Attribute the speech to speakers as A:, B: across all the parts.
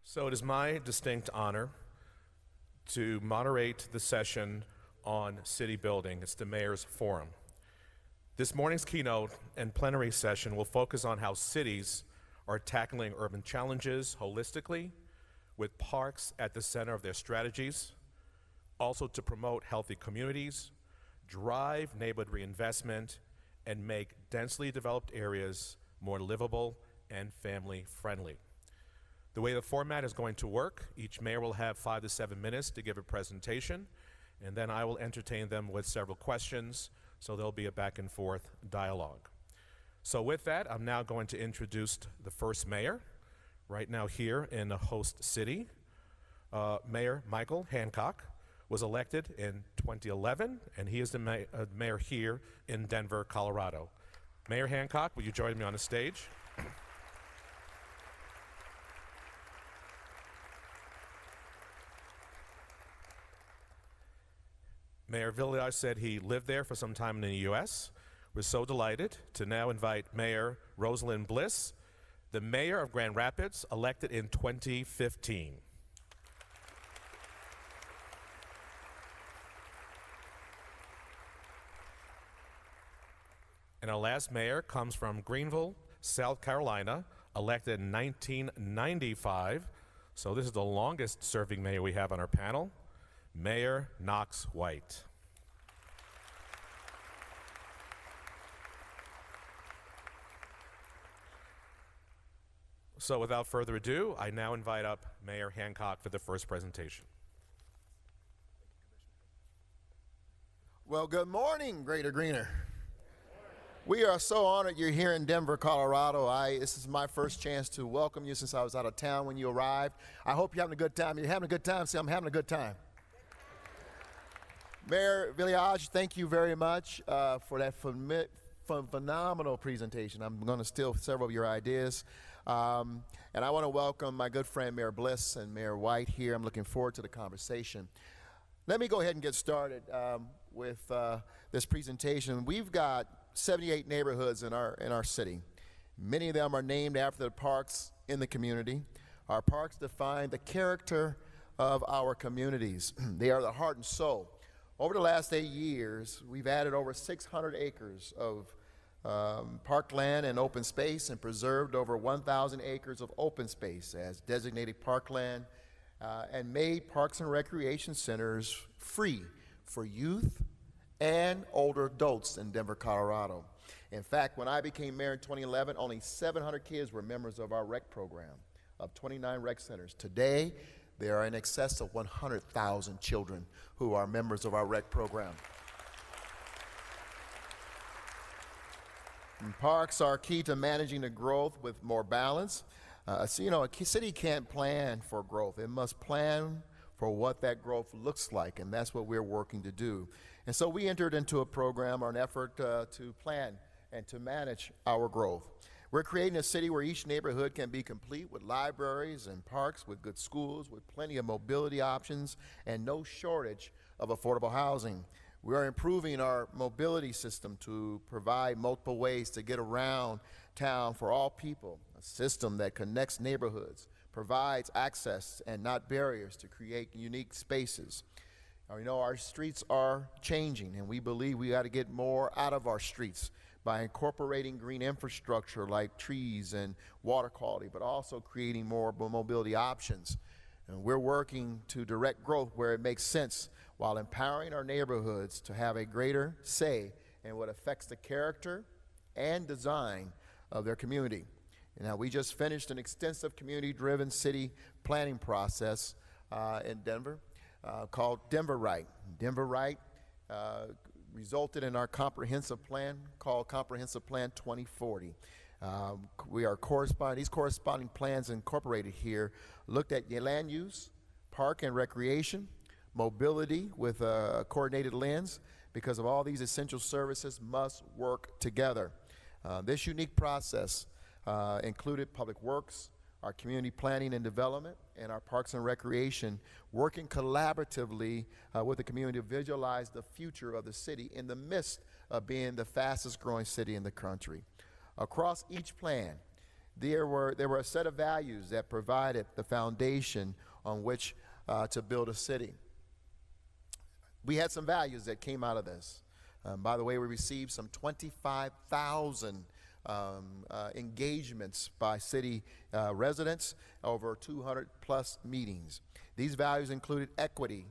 A: So it is my distinct honor to moderate the session on city building. It's the Mayor's Forum. This morning's keynote and plenary session will focus on how cities are tackling urban challenges holistically, with parks at the center of their strategies, also to promote healthy communities, drive neighborhood reinvestment, and make densely developed areas more livable and family-friendly. The way the format is going to work, each mayor will have 5 to 7 minutes to give a presentation, and then I will entertain them with several questions, so there'll be a back and forth dialogue. So with that, I'm now going to introduce the first mayor, right now here in the host city. Mayor Michael Hancock was elected in 2011, and he is the mayor here in Denver, Colorado. Mayor Hancock, will you join me on the stage? Mayor Village said he lived there for some time in the U.S. We're so delighted to now invite Mayor Rosalynn Bliss, the mayor of Grand Rapids, elected in 2015. And our last mayor comes from Greenville, South Carolina, elected in 1995. So this is the longest serving mayor we have on our panel, Mayor Knox White. So without further ado, I now invite up Mayor Hancock for the first presentation.
B: Well, good morning, Greater Greener. We are so honored you're here in Denver, Colorado. This is my first chance to welcome you since I was out of town when you arrived. I hope you're having a good time. You're having a good time? Say, I'm having a good time. Mayor Village, thank you very much for that phenomenal presentation. I'm going to steal several of your ideas. And I want to welcome my good friend, Mayor Bliss and Mayor White here. I'm looking forward to the conversation. Let me go ahead and get started with this presentation. We've got 78 neighborhoods in our city. Many of them are named after the parks in the community. Our parks define the character of our communities. They are the heart and soul. Over the last 8 years, we've added over 600 acres of parkland and open space and preserved over 1,000 acres of open space as designated parkland and made parks and recreation centers free for youth and older adults in Denver, Colorado. In fact, when I became mayor in 2011, only 700 kids were members of our rec program of 29 rec centers. Today, there are in excess of 100,000 children who are members of our rec program. And parks are key to managing the growth with more balance. A city can't plan for growth. It must plan for what that growth looks like, and that's what we're working to do. And so we entered into a program or an effort to plan and to manage our growth. We're creating a city where each neighborhood can be complete with libraries and parks, with good schools, with plenty of mobility options, and no shortage of affordable housing. We are improving our mobility system to provide multiple ways to get around town for all people, a system that connects neighborhoods, provides access and not barriers to create unique spaces. Our streets are changing, and we believe we got to get more out of our streets by incorporating green infrastructure like trees and water quality, but also creating more mobility options. And we're working to direct growth where it makes sense while empowering our neighborhoods to have a greater say in what affects the character and design of their community. Now, we just finished an extensive community-driven city planning process in Denver called Denver Right. Denver Right resulted in our comprehensive plan called Comprehensive Plan 2040. These corresponding plans incorporated here looked at land use, park and recreation, mobility with a coordinated lens, because of all these essential services must work together. This unique process included public works, our community planning and development, and our parks and recreation, working collaboratively with the community to visualize the future of the city in the midst of being the fastest growing city in the country. Across each plan, There were a set of values that provided the foundation on which to build a city. We had some values that came out of this. By the way, we received some 25,000 engagements by city residents, over 200 plus meetings. These values included equity,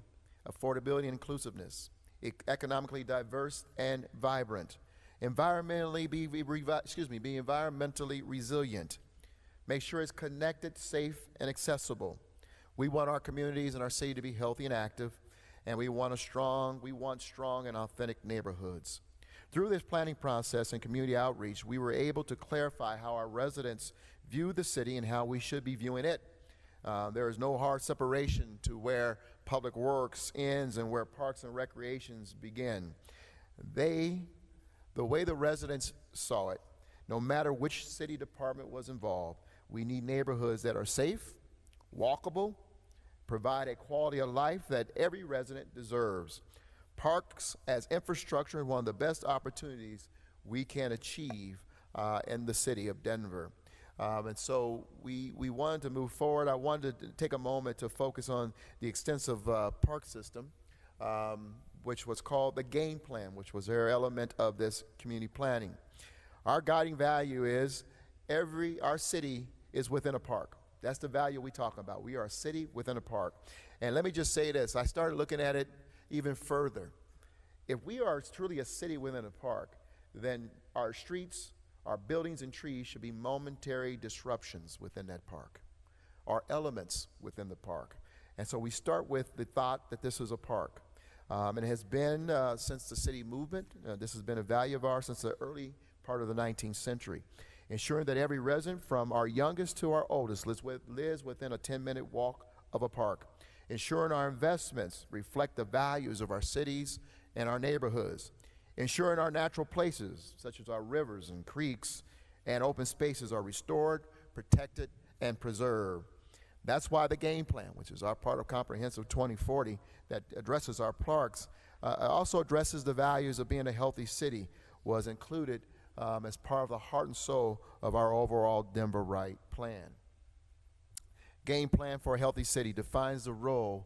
B: affordability, and inclusiveness, economically diverse and vibrant, be environmentally resilient, make sure it's connected, safe, and accessible. We want our communities and our city to be healthy and active, and we want strong and authentic neighborhoods. Through this planning process and community outreach, we were able to clarify how our residents view the city and how we should be viewing it. There is no hard separation to where public works ends and where parks and recreations begin. The way the residents saw it, no matter which city department was involved, we need neighborhoods that are safe, walkable, provide a quality of life that every resident deserves. Parks as infrastructure are one of the best opportunities we can achieve in the city of Denver. And so we wanted to move forward. I wanted to take a moment to focus on the extensive park system, which was called the game plan, which was their element of this community planning. Our guiding value is our city is within a park. That's the value we talk about. We are a city within a park. And let me just say this. I started looking at it even further. If we are truly a city within a park, then our streets, our buildings and trees should be momentary disruptions within that park, or elements within the park. And so we start with the thought that this is a park. And it has been since the city movement. This has been a value of ours since the early part of the 19th century. Ensuring that every resident, from our youngest to our oldest, lives within a 10-minute walk of a park. Ensuring our investments reflect the values of our cities and our neighborhoods. Ensuring our natural places, such as our rivers and creeks and open spaces, are restored, protected, and preserved. That's why the game plan, which is our part of Comprehensive 2040 that addresses our parks, also addresses the values of being a healthy city, was included as part of the heart and soul of our overall Denver Right plan. Game plan for a healthy city defines the roles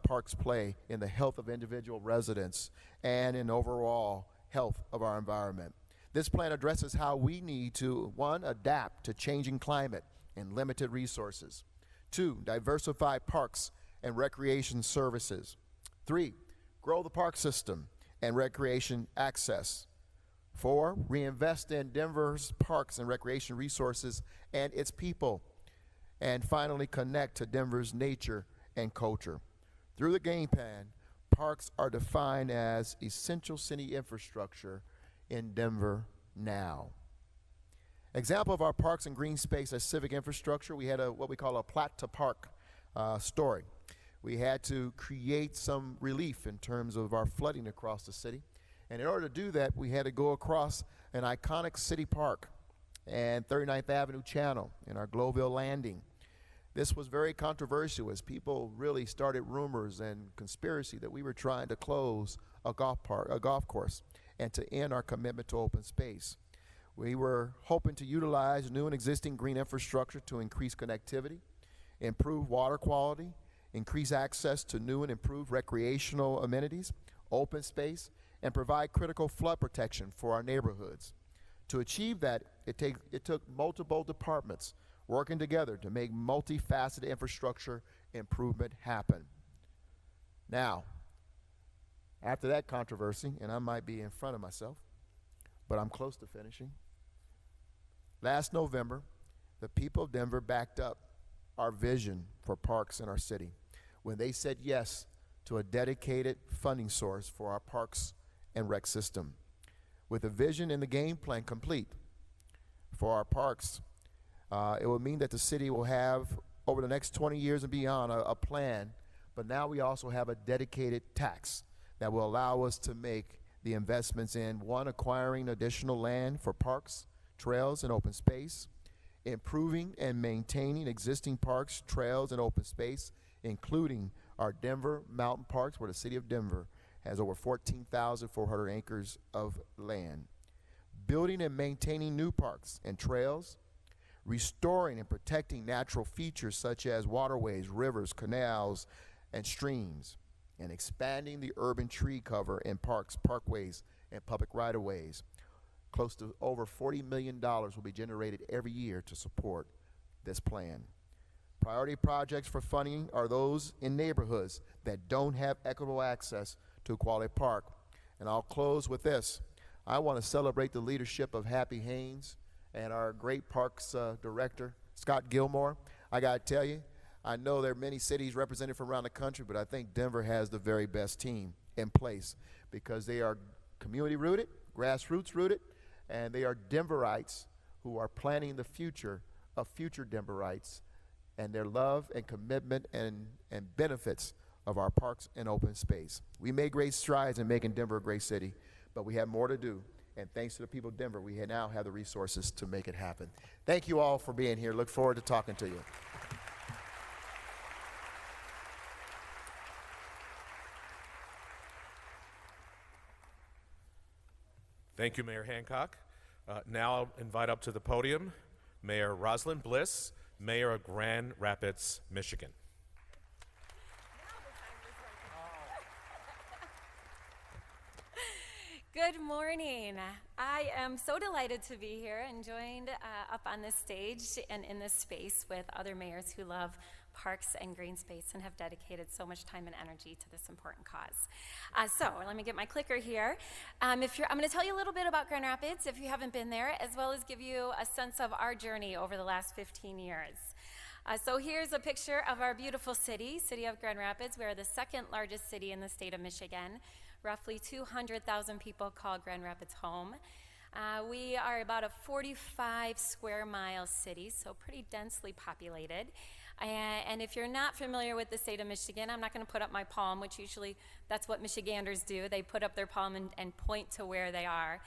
B: parks play in the health of individual residents and in overall health of our environment. This plan addresses how we need to, 1, adapt to changing climate and limited resources. 2, diversify parks and recreation services. 3, grow the park system and recreation access. 4, reinvest in Denver's parks and recreation resources and its people. And finally, connect to Denver's nature and culture. Through the game plan, parks are defined as essential city infrastructure in Denver now. Example of our parks and green space as civic infrastructure, we had what we call a plat to park story. We had to create some relief in terms of our flooding across the city. And in order to do that, we had to go across an iconic city park and 39th Avenue Channel and our Glowville Landing. This was very controversial as people really started rumors and conspiracy that we were trying to close a golf course, and to end our commitment to open space. We were hoping to utilize new and existing green infrastructure to increase connectivity, improve water quality, increase access to new and improved recreational amenities, open space, and provide critical flood protection for our neighborhoods. To achieve that, it took multiple departments working together to make multifaceted infrastructure improvement happen. Now, after that controversy, and I might be in front of myself, but I'm close to finishing. Last November, the people of Denver backed up our vision for parks in our city when they said yes to a dedicated funding source for our parks and rec system. With the vision and the game plan complete for our parks, it will mean that the city will have, over the next 20 years and beyond, a plan, but now we also have a dedicated tax that will allow us to make the investments in, 1, acquiring additional land for parks, trails, and open space, improving and maintaining existing parks, trails, and open space, including our Denver Mountain Parks, where the city of Denver has over 14,400 acres of land. building and maintaining new parks and trails, restoring and protecting natural features such as waterways, rivers, canals, and streams, and expanding the urban tree cover in parks, parkways, and public right-of-ways. Close to over $40 million will be generated every year to support this plan. Priority projects for funding are those in neighborhoods that don't have equitable access to a quality park. And I'll close with this. I want to celebrate the leadership of Happy Haynes and our great parks director, Scott Gilmore. I got to tell you, I know there are many cities represented from around the country, but I think Denver has the very best team in place because they are community-rooted, grassroots-rooted, and they are Denverites who are planning the future of future Denverites and their love and commitment and benefits of our parks and open space. We made great strides in making Denver a great city, but we have more to do. And thanks to the people of Denver, we now have the resources to make it happen. Thank you all for being here. Look forward to talking to you.
A: Thank you, Mayor Hancock. Now I'll invite up to the podium Mayor Rosalynn Bliss, Mayor of Grand Rapids, Michigan.
C: Good morning. I am so delighted to be here and joined up on this stage and in this space with other mayors who love parks and green space and have dedicated so much time and energy to this important cause. So let me get my clicker here. I'm going to tell you a little bit about Grand Rapids if you haven't been there, as well as give you a sense of our journey over the last 15 years. So here's a picture of our beautiful city of Grand Rapids. We are the second largest city in the state of Michigan. Roughly 200,000 people call Grand Rapids home. We are about a 45 square mile city, so pretty densely populated. And if you're not familiar with the state of Michigan, I'm not going to put up my palm, which usually that's what Michiganders do. They put up their palm and point to where they are.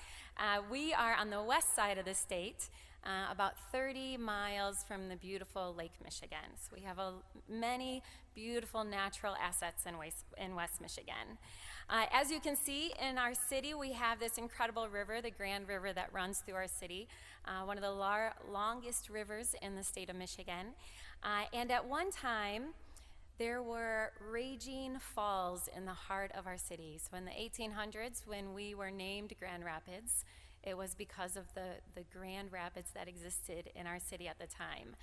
C: We are on the west side of the state, about 30 miles from the beautiful Lake Michigan. So we have many beautiful natural assets in West Michigan. As you can see, in our city, we have this incredible river, the Grand River, that runs through our city, one of the longest rivers in the state of Michigan. And at one time, there were raging falls in the heart of our city. So in the 1800s, when we were named Grand Rapids, it was because of the Grand Rapids that existed in our city at the time.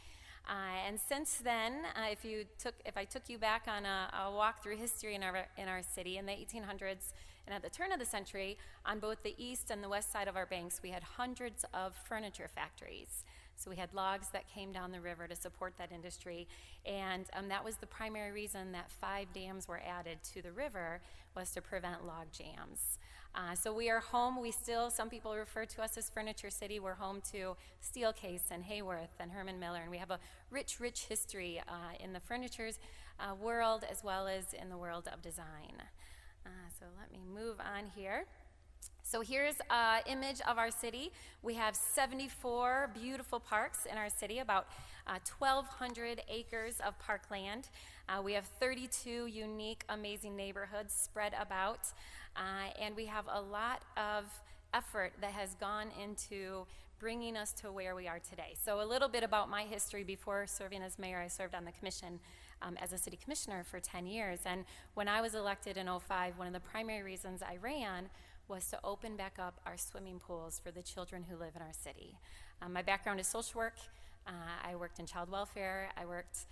C: And since then, if I took you back on a walk through history in our city in the 1800s and at the turn of the century, on both the east and the west side of our banks, we had hundreds of furniture factories. So we had logs that came down the river to support that industry, and that was the primary reason that 5 dams were added to the river, was to prevent log jams. So we are home. Some people refer to us as Furniture City. We're home to Steelcase and Hayworth and Herman Miller, and we have a rich history in the furniture world as well as in the world of design. So let me move on here. So here's an image of our city. We have 74 beautiful parks in our city, about 1,200 acres of parkland. We have 32 unique, amazing neighborhoods spread about, and we have a lot of effort that has gone into bringing us to where we are today. So a little bit about my history. Before serving as mayor, I served on the commission as a city commissioner for 10 years, and when I was elected in 2005, one of the primary reasons I ran was to open back up our swimming pools for the children who live in our city. My background is social work. I worked in child welfare. I worked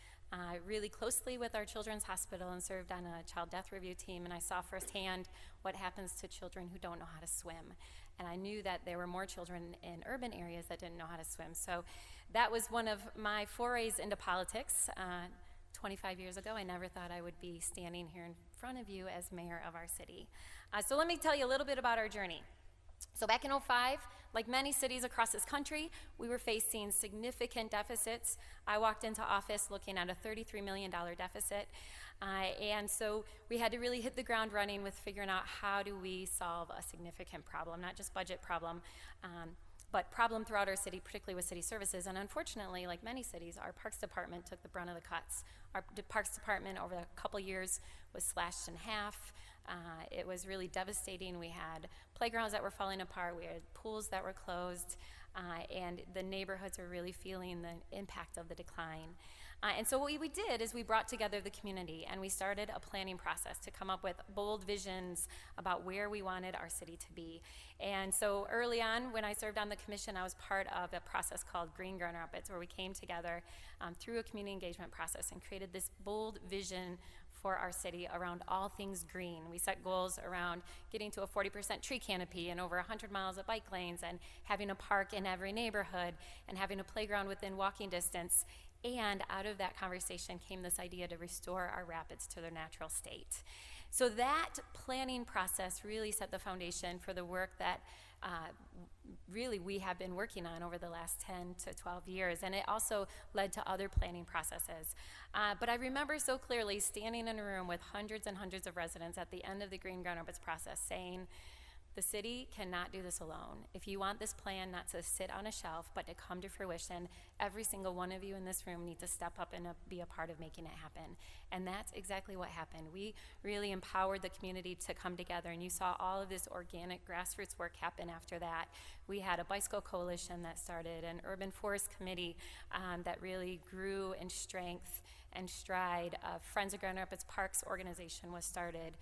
C: really closely with our children's hospital and served on a child death review team, and I saw firsthand what happens to children who don't know how to swim. And I knew that there were more children in urban areas that didn't know how to swim. So that was one of my forays into politics. 25 years ago, I never thought I would be standing here in front of you as mayor of our city. So let me tell you a little bit about our journey. So back in 2005, like many cities across this country, we were facing significant deficits. I walked into office looking at a $33 million deficit. And so we had to really hit the ground running with figuring out how do we solve a significant problem, not just budget problem, but problem throughout our city, particularly with city services. And unfortunately, like many cities, our Parks Department took the brunt of the cuts. Our Parks Department over a couple years was slashed in half. It was really devastating. We had playgrounds that were falling apart. We had pools that were closed. And the neighborhoods are really feeling the impact of the decline. And so what we did is we brought together the community and we started a planning process to come up with bold visions about where we wanted our city to be. And so early on, when I served on the commission, I was part of a process called Green Grand Rapids, where we came together through a community engagement process and created this bold vision for our city around all things green. We set goals around getting to a 40% tree canopy and over 100 miles of bike lanes and having a park in every neighborhood and having a playground within walking distance. And out of that conversation came this idea to restore our rapids to their natural state. So that planning process really set the foundation for the work that really we have been working on over the last 10 to 12 years, and it also led to other planning processes. But I remember so clearly standing in a room with hundreds and hundreds of residents at the end of the Green Grand Rapids process saying, the city cannot do this alone. If you want this plan not to sit on a shelf, but to come to fruition, every single one of you in this room need to step up and be a part of making it happen. And that's exactly what happened. We really empowered the community to come together, and you saw all of this organic grassroots work happen after that. We had a bicycle coalition that started, an urban forest committee that really grew in strength and stride. Friends of Grand Rapids Parks organization was started.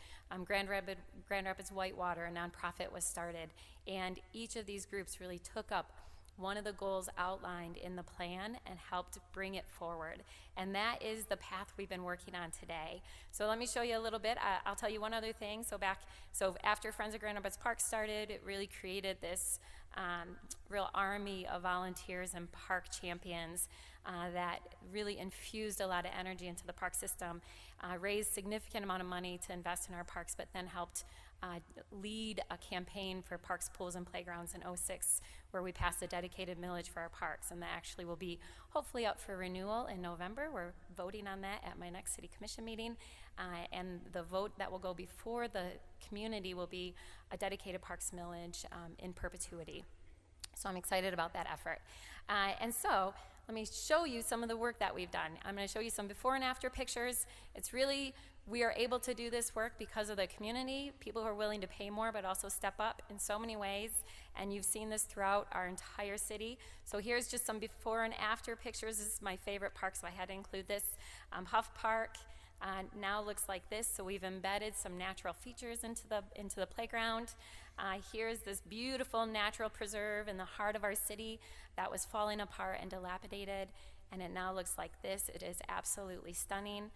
C: Grand Rapids Whitewater, a nonprofit, was started. And each of these groups really took up one of the goals outlined in the plan and helped bring it forward. And that is the path we've been working on today. So let me show you a little bit. I'll tell you one other thing. So after Friends of Grand Rapids Parks started, it really created this real army of volunteers and park champions that really infused a lot of energy into the park system, raised significant amount of money to invest in our parks, but then helped lead a campaign for parks, pools, and playgrounds in 2006, where we passed a dedicated millage for our parks, and that actually will be hopefully up for renewal in November. We're voting on that at my next city commission meeting, and the vote that will go before the community will be a dedicated parks millage in perpetuity. So I'm excited about that effort. And so let me show you some of the work that we've done. I'm going to show you some before and after pictures. It's really, we are able to do this work because of the community, people who are willing to pay more but also step up in so many ways. And you've seen this throughout our entire city. So here's just some before and after pictures. This is my favorite park, so I had to include this. Huff Park now looks like this. So we've embedded some natural features into the playground. Here's this beautiful natural preserve in the heart of our city that was falling apart and dilapidated, and it now looks like this. It is absolutely stunning.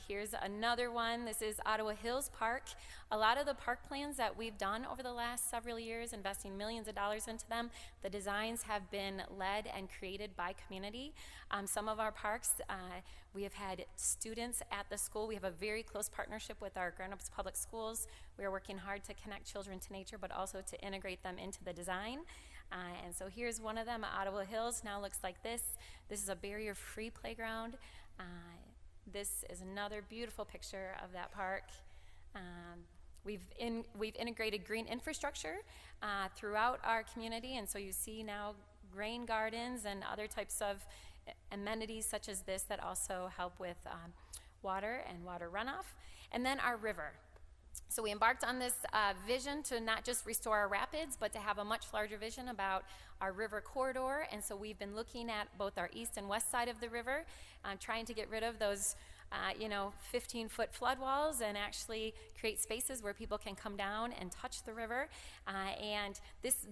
C: Here's another one. This is Ottawa Hills Park. A lot of the park plans that we've done over the last several years, investing millions of dollars into them, the designs have been led and created by community. Some of our parks, we have had students at the school. We have a very close partnership with our Grand Rapids Public Schools. We are working hard to connect children to nature, but also to integrate them into the design. And so here's one of them at Ottawa Hills. Now looks like this. This is a barrier-free playground. This is another beautiful picture of that park. We've integrated green infrastructure throughout our community, and so you see now rain gardens and other types of amenities such as this that also help with water and water runoff. And then our river. So we embarked on this vision to not just restore our rapids, but to have a much larger vision about our river corridor. And so we've been looking at both our east and west side of the river, trying to get rid of those 15-foot flood walls and actually create spaces where people can come down and touch the river. And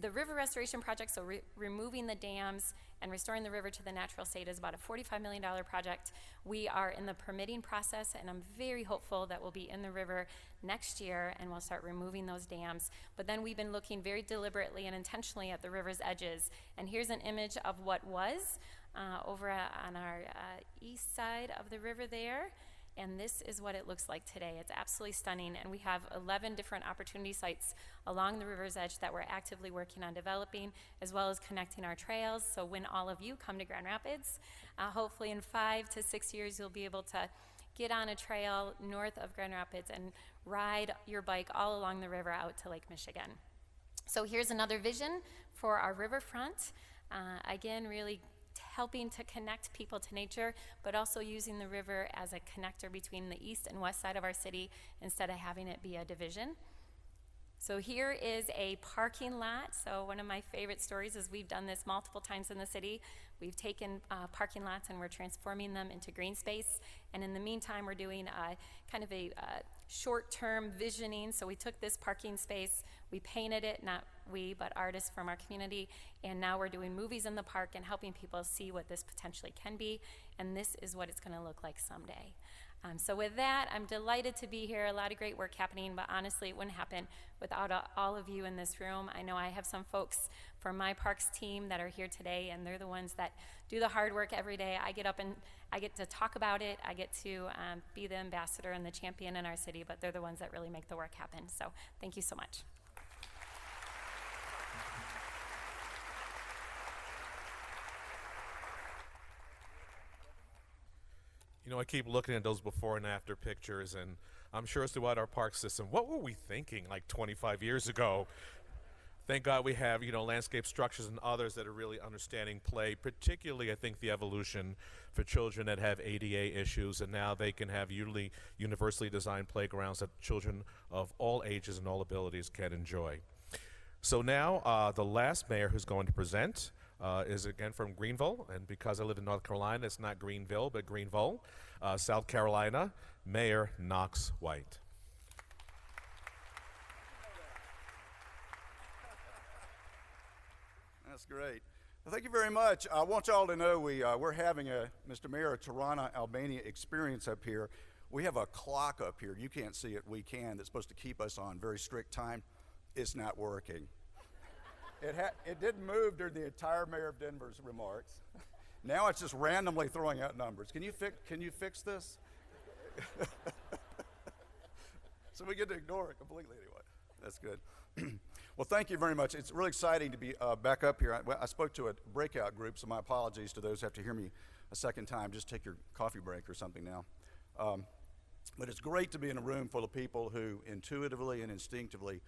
C: the river restoration project, so removing the dams and restoring the river to the natural state, is about a $45 million project. We are in the permitting process, and I'm very hopeful that we'll be in the river next year and we'll start removing those dams. But then we've been looking very deliberately and intentionally at the river's edges. And here's an image of what was over on our east side of the river there. And this is what it looks like today. It's absolutely stunning, and we have 11 different opportunity sites along the river's edge that we're actively working on developing, as well as connecting our trails. So when all of you come to Grand Rapids, hopefully in 5 to 6 years, you'll be able to get on a trail north of Grand Rapids and ride your bike all along the river out to Lake Michigan. So here's another vision for our riverfront. Again, really helping to connect people to nature, but also using the river as a connector between the east and west side of our city instead of having it be a division. So here is a parking lot. So one of my favorite stories is we've done this multiple times in the city. We've taken parking lots and we're transforming them into green space. And in the meantime, we're doing kind of a short-term visioning. So we took this parking space, we painted it, not we, but artists from our community, and now we're doing movies in the park and helping people see what this potentially can be. And this is what it's going to look like someday. So with that, I'm delighted to be here. A lot of great work happening, but honestly, it wouldn't happen without all of you in this room. I know I have some folks from my parks team that are here today, and they're the ones that do the hard work every day. I get up and I get to talk about it. I get to be the ambassador and the champion in our city, but they're the ones that really make the work happen. So thank you so much.
A: You know, I keep looking at those before and after pictures, and I'm sure it's throughout our park system. What were we thinking like 25 years ago? Thank God we have, you know, landscape structures and others that are really understanding play, particularly, I think, the evolution for children that have ADA issues, and now they can have universally designed playgrounds that children of all ages and all abilities can enjoy. So now, the last mayor who's going to present is again from Greenville, and because I live in North Carolina, it's not Greenville, but Greenville, South Carolina, Mayor Knox White.
D: That's great. Well, thank you very much. I want y'all to know we're having a, Mr. Mayor, a Tirana, Albania experience up here. We have a clock up here. You can't see it, we can, that's supposed to keep us on very strict time. It's not working. It didn't move during the entire Mayor of Denver's remarks. Now it's just randomly throwing out numbers. Can you fix this? So we get to ignore it completely anyway. That's good. Well, thank you very much. It's really exciting to be back up here. I spoke to a breakout group, so my apologies to those who have to hear me a second time. Just take your coffee break or something now. But it's great to be in a room full of people who intuitively and instinctively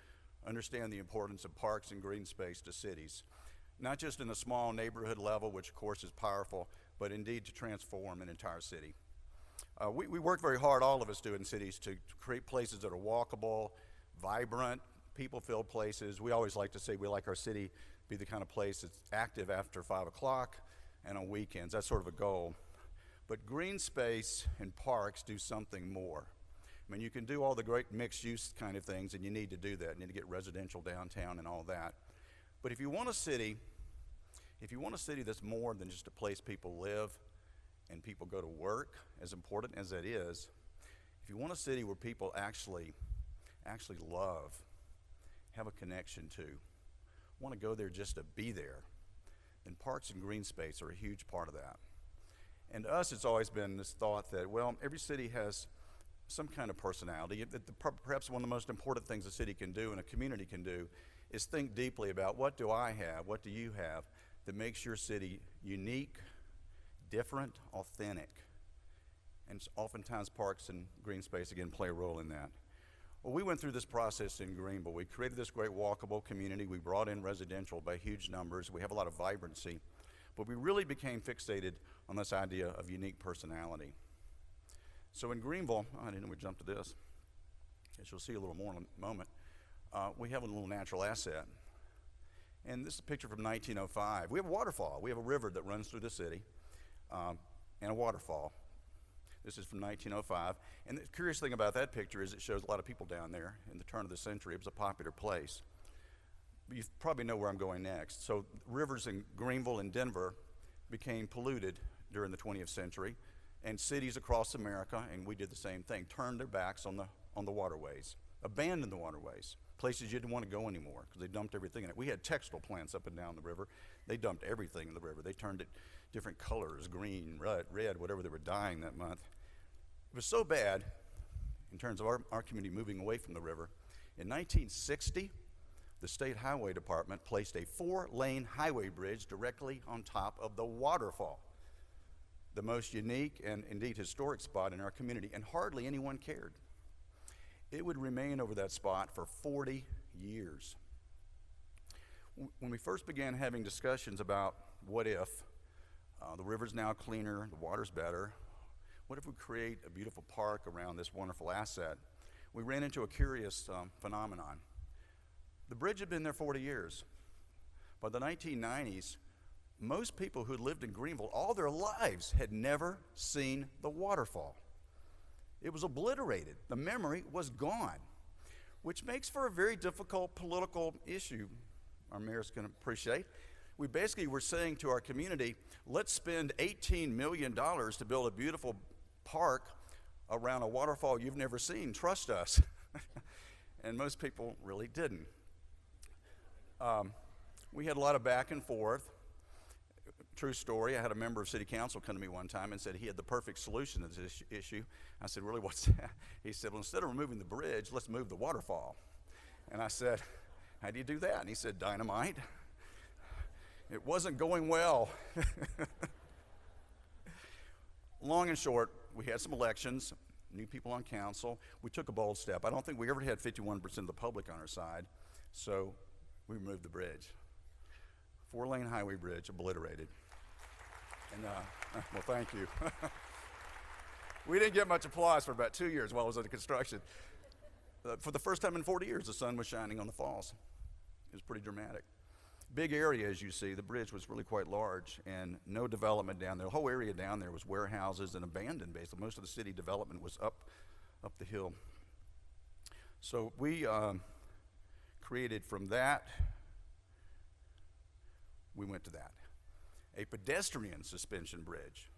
D: understand the importance of parks and green space to cities, not just in a small neighborhood level, which of course is powerful, but indeed to transform an entire city. We work very hard, all of us do in cities, to create places that are walkable, vibrant, people-filled places. We always like to say we like our city to be the kind of place that's active after 5 o'clock and on weekends. That's sort of a goal. But green space and parks do something more. I mean, you can do all the great mixed-use kind of things, and you need to do that. You need to get residential downtown and all that. But if you want a city that's more than just a place people live and people go to work, as important as that is, if you want a city where people actually love, have a connection to, want to go there just to be there, then parks and green space are a huge part of that. And to us, it's always been this thought that, well, every city has some kind of personality. Perhaps one of the most important things a city can do and a community can do is think deeply about what do I have, what do you have that makes your city unique, different, authentic. And oftentimes parks and green space, again, play a role in that. Well, we went through this process in Greenville. We created this great walkable community. We brought in residential by huge numbers. We have a lot of vibrancy. But we really became fixated on this idea of unique personality. So in Greenville, I didn't know we jumped to this, as you'll see a little more in a moment, we have a little natural asset. And this is a picture from 1905. We have a waterfall. We have a river that runs through the city, and a waterfall. This is from 1905. And the curious thing about that picture is it shows a lot of people down there in the turn of the century. It was a popular place. But you probably know where I'm going next. So rivers in Greenville and Denver became polluted during the 20th century. And cities across America, and we did the same thing, turned their backs on the waterways, abandoned the waterways, places you didn't want to go anymore because they dumped everything in it. We had textile plants up and down the river. They dumped everything in the river. They turned it different colors, green, red, whatever they were dyeing that month. It was so bad in terms of our community moving away from the river. In 1960, the State Highway Department placed a 4-lane highway bridge directly on top of the waterfall, the most unique and indeed historic spot in our community, and hardly anyone cared. It would remain over that spot for 40 years. When we first began having discussions about what if, The river's now cleaner, the water's better. What if we create a beautiful park around this wonderful asset? We ran into a curious phenomenon. The bridge had been there 40 years. By the 1990s, most people who lived in Greenville all their lives had never seen the waterfall. It was obliterated. The memory was gone, which makes for a very difficult political issue, our mayor's going to appreciate. We basically were saying to our community, let's spend $18 million to build a beautiful park around a waterfall you've never seen. Trust us. And most people really didn't. We had a lot of back and forth. True story, I had a member of city council come to me one time and said he had the perfect solution to this issue. I said, really, what's that? He said, well, instead of removing the bridge, let's move the waterfall. And I said, how do you do that? And he said, dynamite. It wasn't going well. Long and short, we had some elections, new people on council. We took a bold step. I don't think we ever had 51% of the public on our side, so we removed the bridge. 4-lane highway bridge, obliterated. And, well, thank you. We didn't get much applause for about 2 years while I was under construction. For the first time in 40 years, the sun was shining on the falls. It was pretty dramatic. Big area, as you see. The bridge was really quite large, and no development down there. The whole area down there was warehouses and abandoned, basically. Most of the city development was up the hill. So we created from that, we went to that. A pedestrian suspension bridge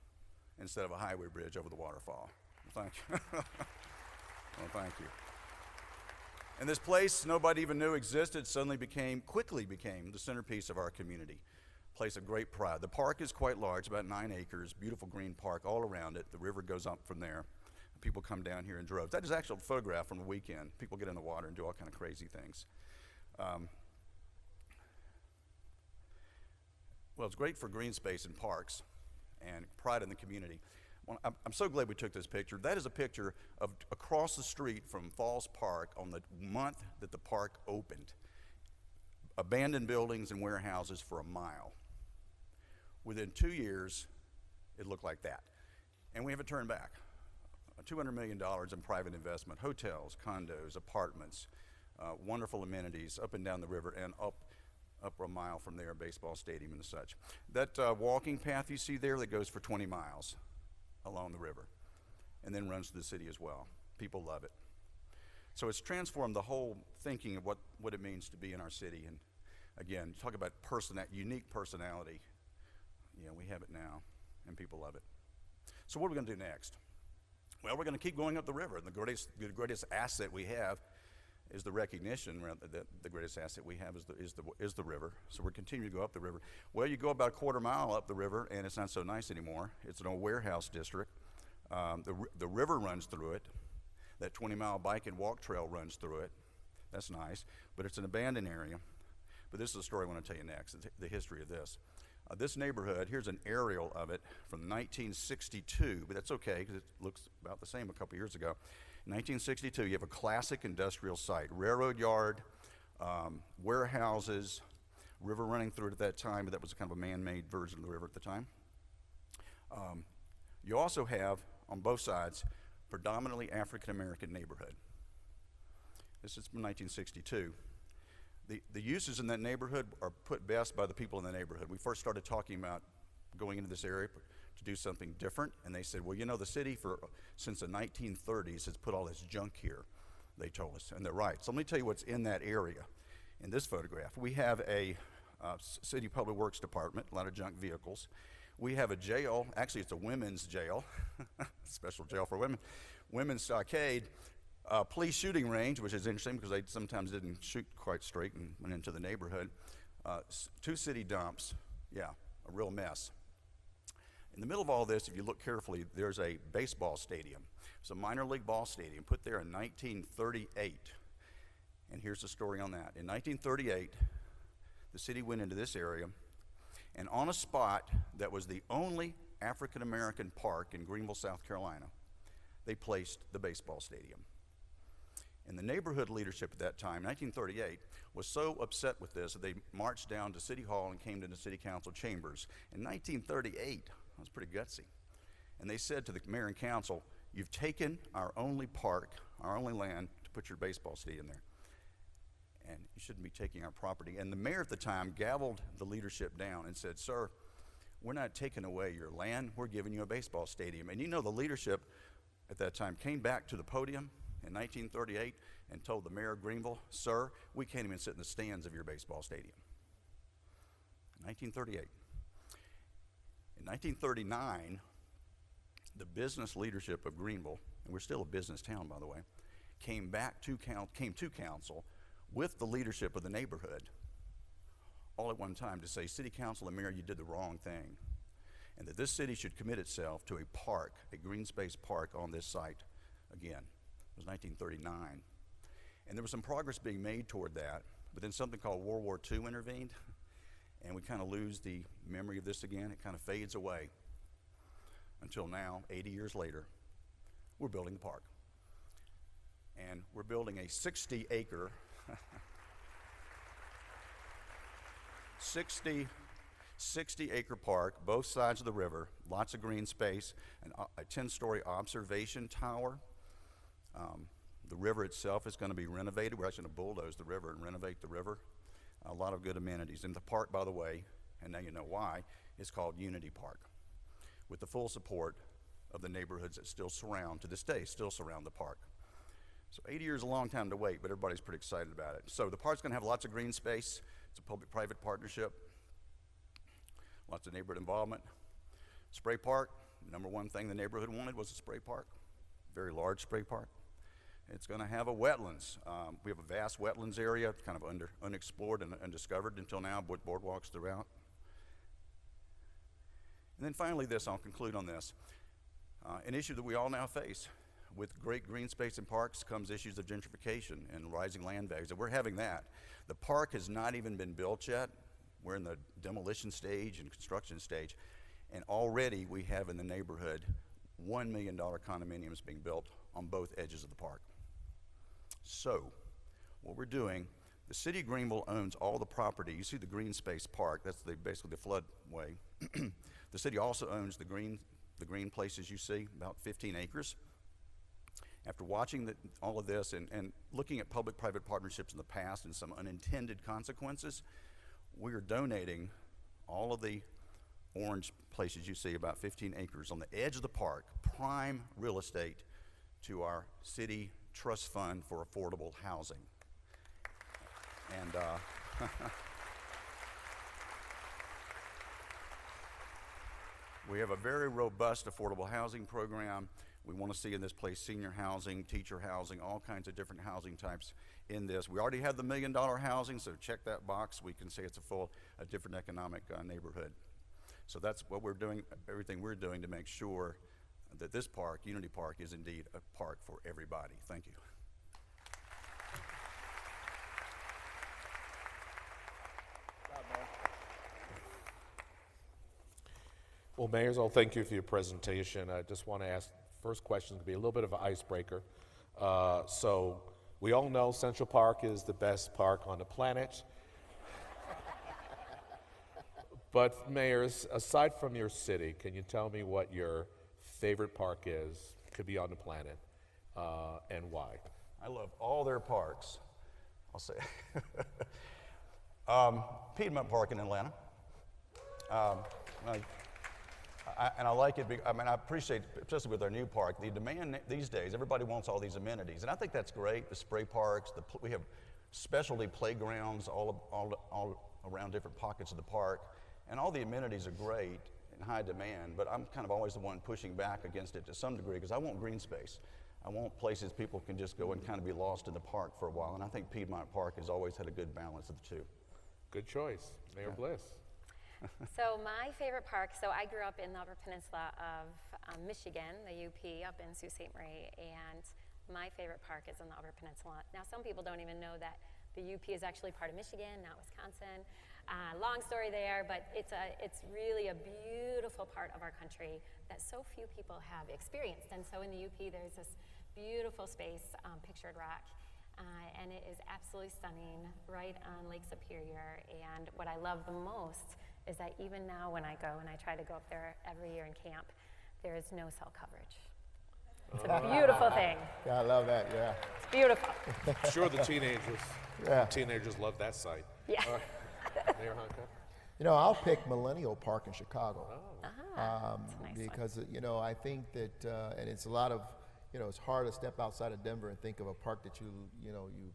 D: instead of a highway bridge over the waterfall. Well, thank you. Well, thank you. And this place nobody even knew existed quickly became the centerpiece of our community. Place of great pride. The park is quite large, about 9 acres, beautiful green park all around it. The river goes up from there. People come down here in droves. That is actually a photograph from the weekend. People get in the water and do all kind of crazy things. Well, it's great for green space and parks and pride in the community. Well, I'm so glad we took this picture. That is a picture of across the street from Falls Park on the month that the park opened. Abandoned buildings and warehouses for a mile. Within 2 years, it looked like that. And we haven't turned back. $200 million in private investment, hotels, condos, apartments, wonderful amenities up and down the river and up a mile from there, a baseball stadium and such. That walking path you see there that goes for 20 miles along the river and then runs to the city as well. People love it. So it's transformed the whole thinking of what it means to be in our city. And again, talk about unique personality. Yeah, we have it now and people love it. So what are we going to do next? Well, we're going to keep going up the river. And the greatest asset we have is the recognition that the greatest asset we have is the river. So we're continuing to go up the river. Well, you go about a quarter mile up the river, and it's not so nice anymore. It's an old warehouse district. The river runs through it. That 20-mile bike and walk trail runs through it. That's nice, but it's an abandoned area. But this is the story I want to tell you next, the history of this. This neighborhood, here's an aerial of it from 1962, but that's okay because it looks about the same a couple years ago. 1962, you have a classic industrial site, railroad yard, warehouses, river running through it at that time, but that was kind of a man-made version of the river at the time. You also have, on both sides, predominantly African-American neighborhood. This is from 1962. The uses in that neighborhood are put best by the people in the neighborhood. We first started talking about going into this area to do something different, and they said, well, you know, the city since the 1930s has put all this junk here, they told us, and they're right. So let me tell you what's in that area. In this photograph, we have a city public works department, a lot of junk vehicles. We have a jail, actually it's a women's jail, special jail for women, women's stockade, police shooting range, which is interesting because they sometimes didn't shoot quite straight and went into the neighborhood. 2 city dumps, yeah, a real mess. In the middle of all this, if you look carefully, there's a baseball stadium. It's a minor league ball stadium put there in 1938. And here's the story on that. In 1938, the city went into this area, and on a spot that was the only African-American park in Greenville, South Carolina, they placed the baseball stadium. And the neighborhood leadership at that time, 1938, was so upset with this that they marched down to City Hall and came to the City Council chambers. In 1938, that was pretty gutsy. And they said to the mayor and council, "You've taken our only park, our only land, to put your baseball stadium there. And you shouldn't be taking our property." And the mayor at the time gavelled the leadership down and said, "Sir, we're not taking away your land, we're giving you a baseball stadium." And you know, the leadership at that time came back to the podium in 1938 and told the mayor of Greenville, "Sir, we can't even sit in the stands of your baseball stadium." 1938. In 1939, the business leadership of Greenville, and we're still a business town, by the way, came to council with the leadership of the neighborhood, all at one time, to say, "City Council and Mayor, you did the wrong thing, and that this city should commit itself to a park, a green space park on this site." Again, it was 1939. And there was some progress being made toward that, but then something called World War II intervened, and we kind of lose the memory of this again. It kind of fades away until now, 80 years later, we're building the park. And we're building a 60-acre 60-acre park, both sides of the river, lots of green space, and a 10-story observation tower. The river itself is going to be renovated. We're actually going to bulldoze the river and renovate the river. A lot of good amenities. And the park, by the way, and now you know why, is called Unity Park, with the full support of the neighborhoods that still surround, to this day, still surround the park. So 80 years is a long time to wait, but everybody's pretty excited about it. So the park's going to have lots of green space. It's a public-private partnership. Lots of neighborhood involvement. Spray park, number one thing the neighborhood wanted was a spray park. Very large spray park. It's going to have a wetlands. We have a vast wetlands area, kind of unexplored and undiscovered until now, with boardwalks throughout. And then finally this, I'll conclude on this. An issue that we all now face. With great green space and parks comes issues of gentrification and rising land values, and we're having that. The park has not even been built yet. We're in the demolition stage and construction stage, and already we have in the neighborhood $1 million condominiums being built on both edges of the park. So, what we're doing, the city of Greenville owns all the property. You see the green space park, that's basically the floodway. The city also owns the green places you see, about 15 acres. After watching all of this and looking at public-private partnerships in the past and some unintended consequences, we are donating all of the orange places you see, about 15 acres on the edge of the park, prime real estate, to our city trust fund for affordable housing. And we have a very robust affordable housing program. We want to see in this place senior housing, teacher housing, all kinds of different housing types in this. We already have the $1 million housing, so check that box. We can say it's a different economic neighborhood. So that's what we're doing, everything we're doing to make sure that this park, Unity Park, is indeed a park for everybody. Thank you.
A: Well, Mayors, I'll thank you for your presentation. I just want to ask, first question is going to be a little bit of an icebreaker. So we all know Central Park is the best park on the planet. But Mayors, aside from your city, can you tell me what your favorite park is, could be on the planet, and why?
D: I love all their parks, I'll say. Piedmont Park in Atlanta. And I like it, I appreciate, especially with our new park, the demand these days, everybody wants all these amenities. And I think that's great, the spray parks, we have specialty playgrounds all around different pockets of the park. And all the amenities are great in high demand, but I'm kind of always the one pushing back against it to some degree because I want green space. I want places people can just go and kind of be lost in the park for a while. And I think Piedmont Park has always had a good balance of the two.
A: Good choice. Mayor Bliss.
C: So my favorite park, so I grew up in the Upper Peninsula of Michigan, the UP, up in Sault Ste. Marie, and my favorite park is in the Upper Peninsula. Now, some people don't even know that the UP is actually part of Michigan, not Wisconsin. Long story there, but it's really a beautiful part of our country that so few people have experienced. And so in the UP, there's this beautiful space, Pictured Rock, and it is absolutely stunning right on Lake Superior. And what I love the most is that even now when I go, and I try to go up there every year in camp, there is no cell coverage. It's a beautiful thing.
B: Yeah, I love that, yeah.
C: It's beautiful.
A: I'm sure the teenagers love that site.
C: Yeah.
A: Mayor Hancock?
B: You know, I'll pick Millennial Park in Chicago.
C: That's a nice one.
B: Because, you know, I think that, and it's a lot of, you know, it's hard to step outside of Denver and think of a park that you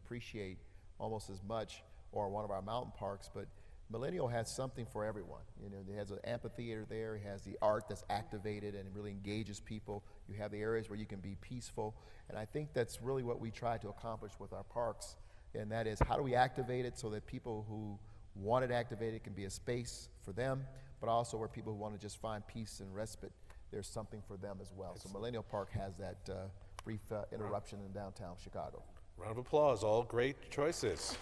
B: appreciate almost as much, or one of our mountain parks, but Millennial has something for everyone. You know, it has an amphitheater there, it has the art that's activated and it really engages people. You have the areas where you can be peaceful, and I think that's really what we try to accomplish with our parks, and that is how do we activate it so that people who want it activated can be a space for them, but also where people who want to just find peace and respite, there's something for them as well. So Millennial Park has that brief interruption in downtown Chicago.
A: Round of applause, all great choices.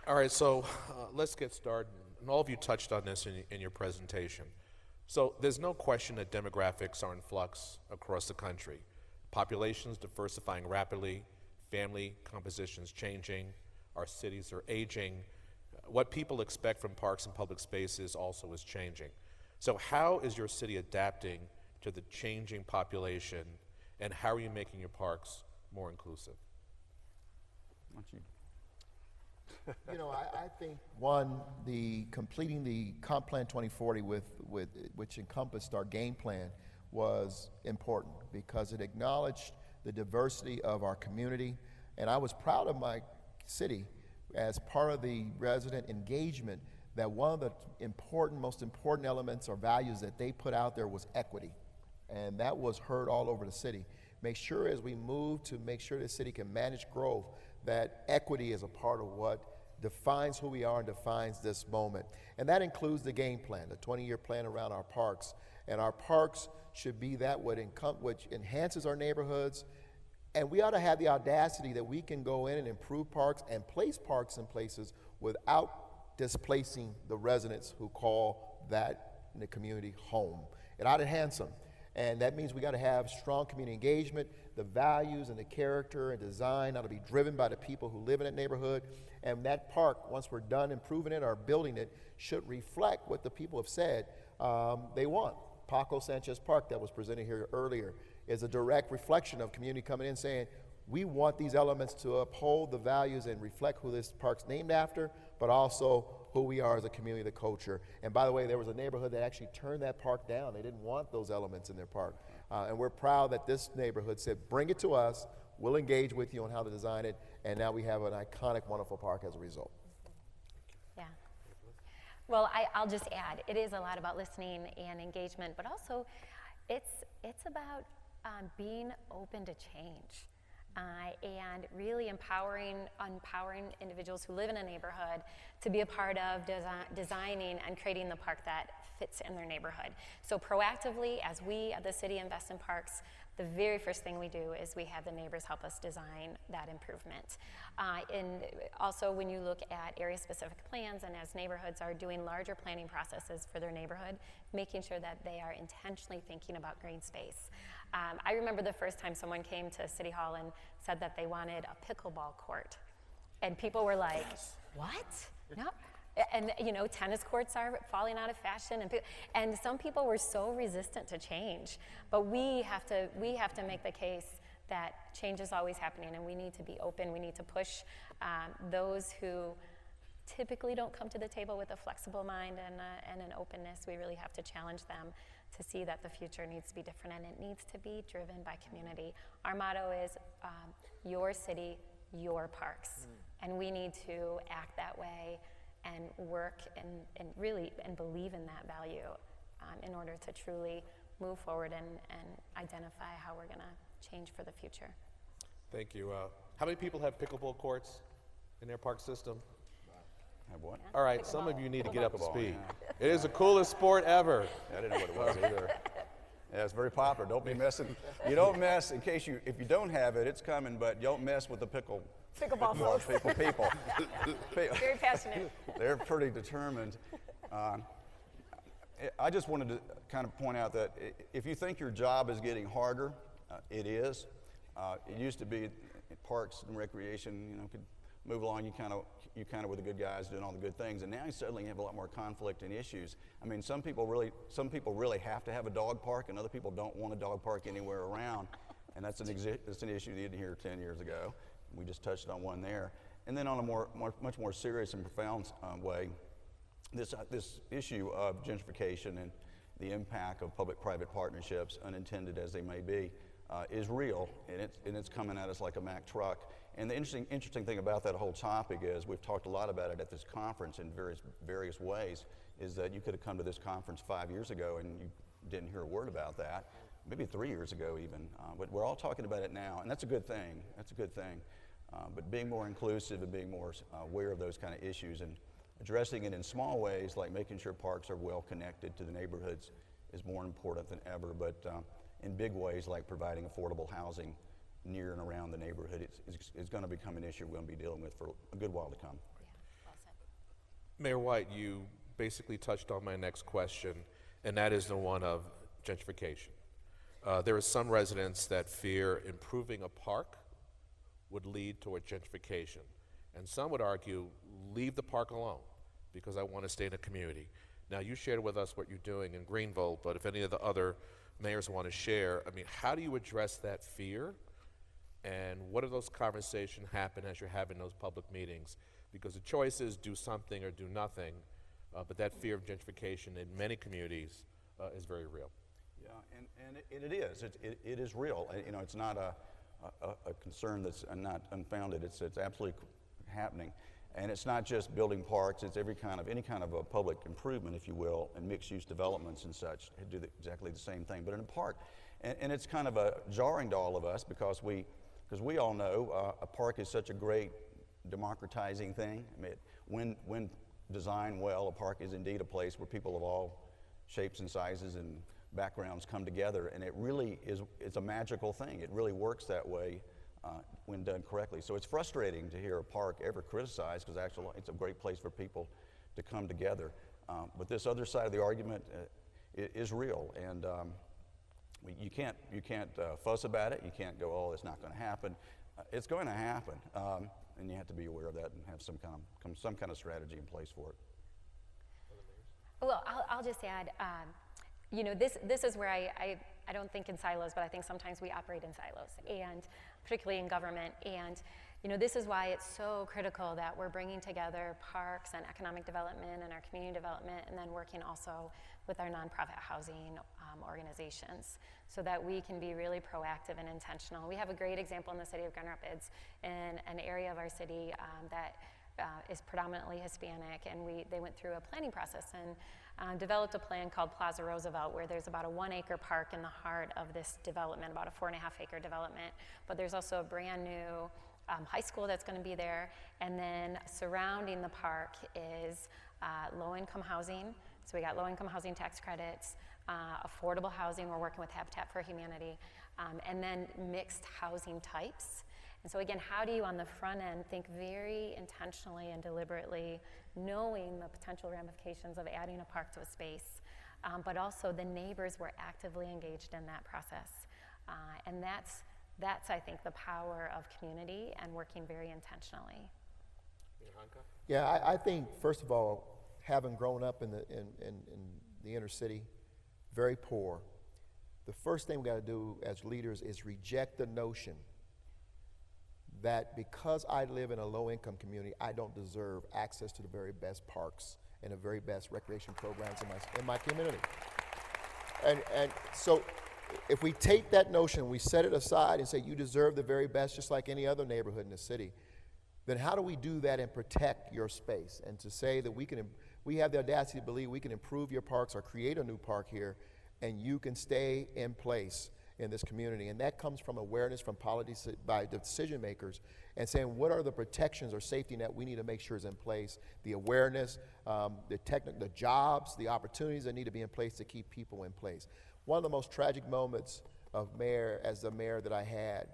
A: All right, so let's get started. And all of you touched on this in your presentation. So there's no question that demographics are in flux across the country. Populations diversifying rapidly, family compositions changing, our cities are aging. What people expect from parks and public spaces also is changing. So how is your city adapting to the changing population, and how are you making your parks more inclusive?
D: Why don't you?
B: You know, I think one, completing the Comp Plan 2040 which encompassed our game plan was important because it acknowledged the diversity of our community, and I was proud of my city as part of the resident engagement that one of the most important elements or values that they put out there was equity, and that was heard all over the city. Make sure as we move to make sure the city can manage growth, that equity is a part of what defines who we are and defines this moment. And that includes the game plan, the 20-year plan around our parks. And our parks should be that which enhances our neighborhoods. And we ought to have the audacity that we can go in and improve parks and place parks in places without displacing the residents who call that in the community home. It ought to enhance them. And that means we got to have strong community engagement. The values and the character and design ought to be driven by the people who live in that neighborhood. And that park, once we're done improving it or building it, should reflect what the people have said they want. Paco Sanchez Park that was presented here earlier is a direct reflection of community coming in saying, we want these elements to uphold the values and reflect who this park's named after, but also who we are as a community, the culture. And by the way, there was a neighborhood that actually turned that park down. They didn't want those elements in their park. And we're proud that this neighborhood said, bring it to us, we'll engage with you on how to design it, and now we have an iconic, wonderful park as a result.
C: Yeah. Well, I'll just add, it is a lot about listening and engagement, but also it's about being open to change. And really empowering individuals who live in a neighborhood to be a part of designing and creating the park that fits in their neighborhood. So proactively, as we at the city invest in parks, the very first thing we do is we have the neighbors help us design that improvement. And also when you look at area-specific plans and as neighborhoods are doing larger planning processes for their neighborhood, making sure that they are intentionally thinking about green space. I remember the first time someone came to City Hall and said that they wanted a pickleball court. And people were like, what? No. And you know, tennis courts are falling out of fashion, and some people were so resistant to change. But we have to make the case that change is always happening, and we need to be open. We need to push those who typically don't come to the table with a flexible mind and an openness. We really have to challenge them to see that the future needs to be different, and it needs to be driven by community. Our motto is your city, your parks, and we need to act that way and work and really believe in that value in order to truly move forward and identify how we're going to change for the future.
A: Thank you. How many people have pickleball courts in their park system?
D: Have what?
A: All right, some of you need to get up to speed. It is the coolest sport ever.
D: I didn't know what it was either. Yeah, it's very popular. Don't be messing. You don't mess if you don't have it, it's coming, but you don't mess with the
C: pickleball folks.
D: People.
C: Very passionate.
D: They're pretty determined. I just wanted to kind of point out that if you think your job is getting harder, It is. It used to be parks and recreation, could move along. You kind of were the good guys doing all the good things, and now you suddenly have a lot more conflict and issues. I mean, some people really have to have a dog park, and other people don't want a dog park anywhere around, and that's an issue you didn't hear 10 years ago. We just touched on one there. And then on a much more serious and profound way, this issue of gentrification and the impact of public-private partnerships, unintended as they may be, is real, and it's coming at us like a Mack truck. And the interesting thing about that whole topic is, we've talked a lot about it at this conference in various ways, is that you could have come to this conference 5 years ago and you didn't hear a word about that, maybe 3 years ago even. But we're all talking about it now, and that's a good thing. That's a good thing. But being more inclusive and being more aware of those kind of issues and addressing it in small ways, like making sure parks are well connected to the neighborhoods, is more important than ever. But in big ways, like providing affordable housing near and around the neighborhood, is going to become an issue we're going to be dealing with for a good while to come.
C: Yeah, well said.
A: Mayor White, you basically touched on my next question, and that is the one of gentrification. There are some residents that fear improving a park would lead toward gentrification. And some would argue, leave the park alone, because I want to stay in the community. Now, you shared with us what you're doing in Greenville, but if any of the other mayors want to share, I mean, how do you address that fear? And what do those conversations happen as you're having those public meetings? Because the choice is do something or do nothing, but that fear of gentrification in many communities is very real.
D: Yeah, and it is. It is real. It's not a concern that's not unfounded. It's absolutely happening. And it's not just building parks, it's any kind of a public improvement, if you will, and mixed-use developments and such do exactly the same thing, but in a park. And it's kind of jarring to all of us because we all know a park is such a great democratizing thing. I mean, when designed well, a park is indeed a place where people of all shapes and sizes and backgrounds come together, and it really it's a magical thing. It really works that way when done correctly. So it's frustrating to hear a park ever criticized, because actually it's a great place for people to come together. But this other side of the argument is real, and you can't fuss about it. You can't go, oh, it's not going to happen. It's going to happen, and you have to be aware of that and have some kind of strategy in place for it.
C: Well, I'll just add, this is where I don't think in silos, but I think sometimes we operate in silos, and particularly in government. And this is why it's so critical that we're bringing together parks and economic development and our community development, and then working also with our nonprofit housing organizations, so that we can be really proactive and intentional. We have a great example in the city of Grand Rapids, in an area of our city that is predominantly Hispanic, and they went through a planning process and developed a plan called Plaza Roosevelt, where there's about a 1-acre park in the heart of this development, about a 4.5-acre development. But there's also a brand new high school that's going to be there, and then surrounding the park is low-income housing. So we got low-income housing tax credits, affordable housing. We're working with Habitat for Humanity, and then mixed housing types. And so again, how do you on the front end think very intentionally and deliberately, knowing the potential ramifications of adding a park to a space, but also the neighbors were actively engaged in that process. And that's I think the power of community and working very intentionally.
A: Hancock?
B: Yeah, I think first of all, having grown up in the inner city, very poor, the first thing we got to do as leaders is reject the notion that because I live in a low-income community, I don't deserve access to the very best parks and the very best recreation programs in my community. And so if we take that notion, we set it aside and say you deserve the very best just like any other neighborhood in the city, then how do we do that and protect your space? And to say that we have the audacity to believe we can improve your parks or create a new park here, and you can stay in place in this community. And that comes from awareness from policy by decision makers, and saying what are the protections or safety net we need to make sure is in place, the awareness, the jobs, the opportunities that need to be in place to keep people in place. One of the most tragic moments of the mayor that I had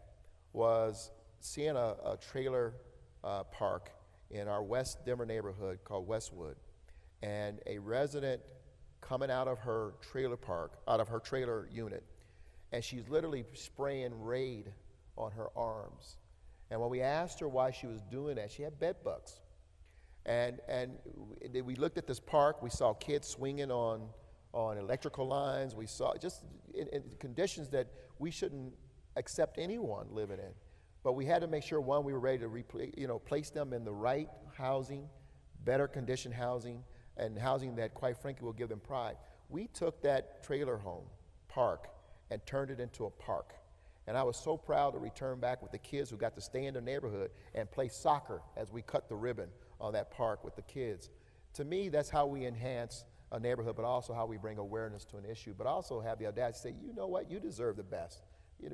B: was seeing a trailer park in our West Denver neighborhood called Westwood, and a resident coming out of her trailer unit and she's literally spraying Raid on her arms. And when we asked her why she was doing that, she had bed bugs. And we looked at this park. We saw kids swinging on electrical lines. We saw just in conditions that we shouldn't accept anyone living in. But we had to make sure, one, we were ready to place them in the right housing, better conditioned housing, and housing that, quite frankly, will give them pride. We took that trailer home park and turned it into a park. And I was so proud to return back with the kids who got to stay in the neighborhood and play soccer as we cut the ribbon on that park with the kids. To me, that's how we enhance a neighborhood, but also how we bring awareness to an issue, but also have the audacity to say, you know what, you deserve the best.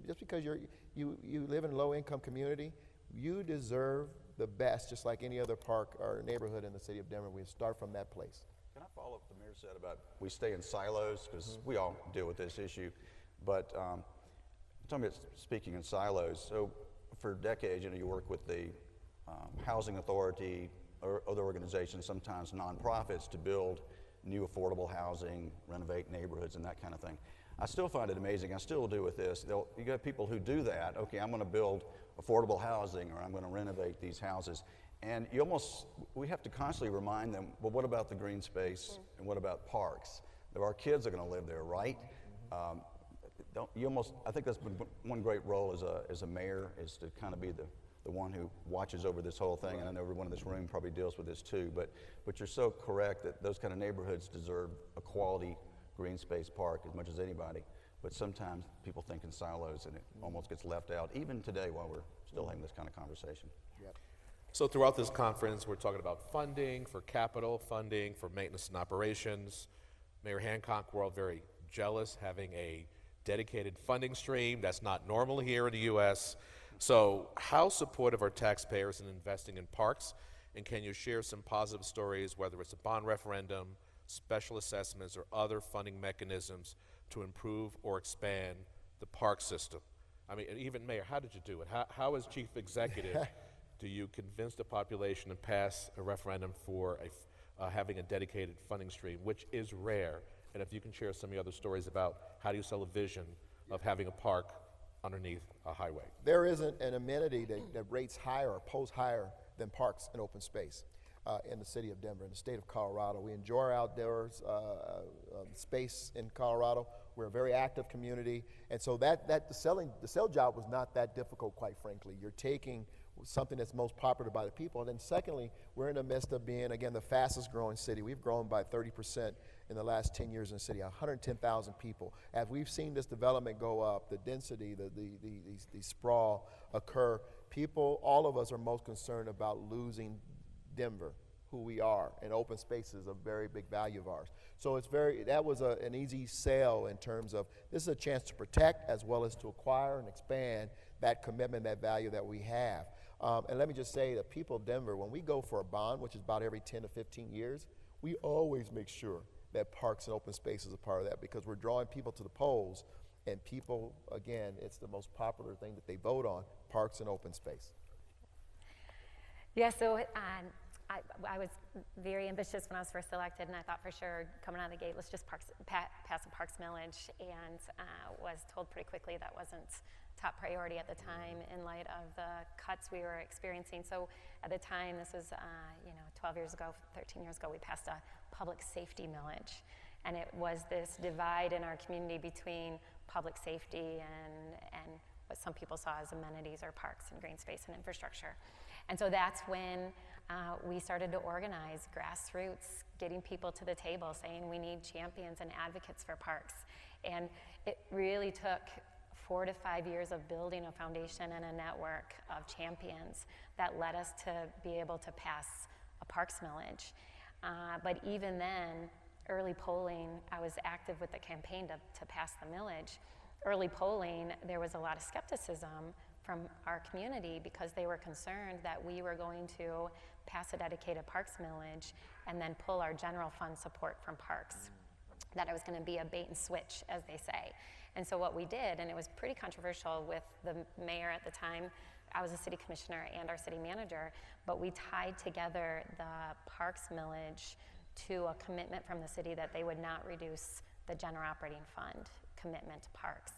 B: Just because you live in a low-income community, you deserve the best, just like any other park or neighborhood in the city of Denver. We start from that place.
D: Can I follow up what the mayor said about we stay in silos, because we all deal with this issue, but talking about speaking in silos, so for decades, you work with the Housing Authority or other organizations, sometimes nonprofits, to build new affordable housing, renovate neighborhoods, and that kind of thing. I still find it amazing, I still do with this. You got people who do that, okay, I'm gonna build affordable housing, or I'm gonna renovate these houses, and we have to constantly remind them, well, what about the green space, and what about parks? Our kids are gonna live there, right? I think that's been one great role as a mayor, is to kind of be the one who watches over this whole thing, and I know everyone in this room probably deals with this too, but you're so correct that those kind of neighborhoods deserve a quality green space park as much as anybody, but sometimes people think in silos and it almost gets left out, even today while we're still having this kind of conversation.
B: Yep.
A: So throughout this conference, we're talking about funding for capital, funding for maintenance and operations. Mayor Hancock, we're all very jealous having a dedicated funding stream. That's not normal here in the U.S. So how supportive are taxpayers in investing in parks? And can you share some positive stories, whether it's a bond referendum, special assessments, or other funding mechanisms to improve or expand the park system? I mean, and even Mayor, how did you do it? How as chief executive do you convince the population and pass a referendum for having a dedicated funding stream, which is rare? And if you can share some of the other stories about how do you sell a vision of having a park underneath a highway?
B: There isn't an amenity that rates higher or pulls higher than parks and open space in the city of Denver, in the state of Colorado. We enjoy our outdoors space in Colorado. We're a very active community, and so the sell job was not that difficult, quite frankly. You're taking something that's most popular by the people, and then secondly, we're in the midst of being, again, the fastest growing city. We've grown by 30% in the last 10 years in the city, 110,000 people. As we've seen this development go up, the density, the sprawl occur, people, all of us are most concerned about losing Denver, who we are, and open space is a very big value of ours. So that was an easy sell in terms of, this is a chance to protect as well as to acquire and expand that commitment, that value that we have. And let me just say that people of Denver, when we go for a bond, which is about every 10 to 15 years, we always make sure that parks and open space is a part of that, because we're drawing people to the polls, and people, again, it's the most popular thing that they vote on, parks and open space.
C: Yeah, so I was very ambitious when I was first elected, and I thought for sure coming out of the gate, let's just pass a parks millage, and was told pretty quickly that wasn't top priority at the time in light of the cuts we were experiencing. So at the time, this was 12 years ago, 13 years ago, we passed a public safety millage, and it was this divide in our community between public safety and what some people saw as amenities or parks and green space and infrastructure. And so that's when we started to organize grassroots, getting people to the table, saying we need champions and advocates for parks. And it really took 4 to 5 years of building a foundation and a network of champions that led us to be able to pass a parks millage. But even then, early polling, I was active with the campaign to pass the millage. Early polling, there was a lot of skepticism from our community because they were concerned that we were going to pass a dedicated parks millage and then pull our general fund support from parks, that it was going to be a bait and switch, as they say. And so what we did, and it was pretty controversial with the mayor at the time, I was a city commissioner and our city manager, but we tied together the parks millage to a commitment from the city that they would not reduce the general operating fund commitment to parks.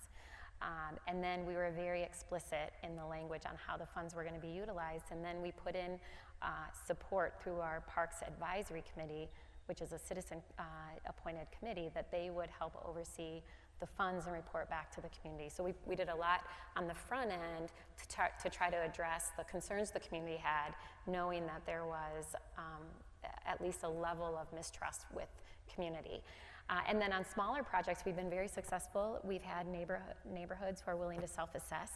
C: And then we were very explicit in the language on how the funds were going to be utilized. And then we put in support through our Parks Advisory Committee, which is a citizen appointed committee, that they would help oversee the funds and report back to the community. So we did a lot on the front end to try to address the concerns the community had, knowing that there was at least a level of mistrust with community. And then on smaller projects, we've been very successful. We've had neighborhoods who are willing to self-assess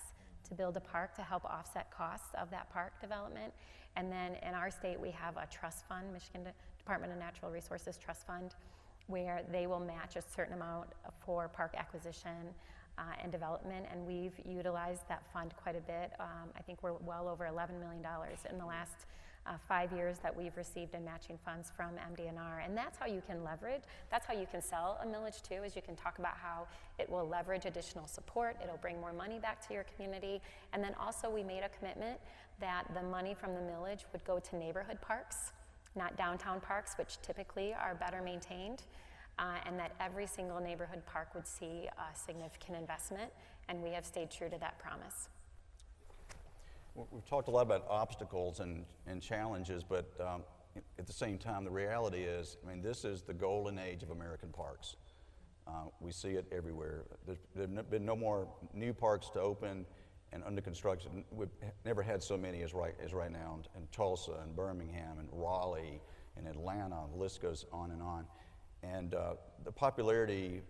C: to build a park to help offset costs of that park development. And then in our state, we have a trust fund, Michigan Department of Natural Resources Trust Fund, where they will match a certain amount for park acquisition and development. And we've utilized that fund quite a bit. I think we're well over $11 million in the last 5 years that we've received in matching funds from MDNR. And that's how you can leverage, that's how you can sell a millage too, is you can talk about how it will leverage additional support, it'll bring more money back to your community. And then also we made a commitment that the money from the millage would go to neighborhood parks, not downtown parks, which typically are better maintained, and that every single neighborhood park would see a significant investment, and we have stayed true to that promise.
D: We've talked a lot about obstacles and challenges, but at the same time, the reality is, I mean, this is the golden age of American parks. We see it everywhere. There have been no more new parks to open and under construction. We've never had so many as right now in Tulsa and Birmingham and Raleigh and Atlanta. The list goes on. And the popularity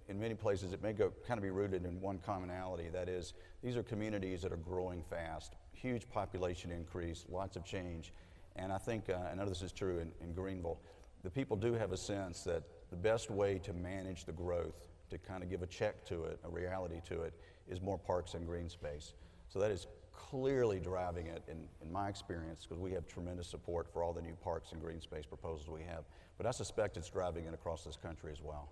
D: in many places, it may kind of be rooted in one commonality. That is, these are communities that are growing fast, huge population increase, lots of change. And I think, I know this is true in Greenville, the people do have a sense that the best way to manage the growth, to kind of give a check to it, a reality to it, is more parks and green space. So that is clearly driving it in my experience, because we have tremendous support for all the new parks and green space proposals we have. But I suspect it's driving it across this country as well.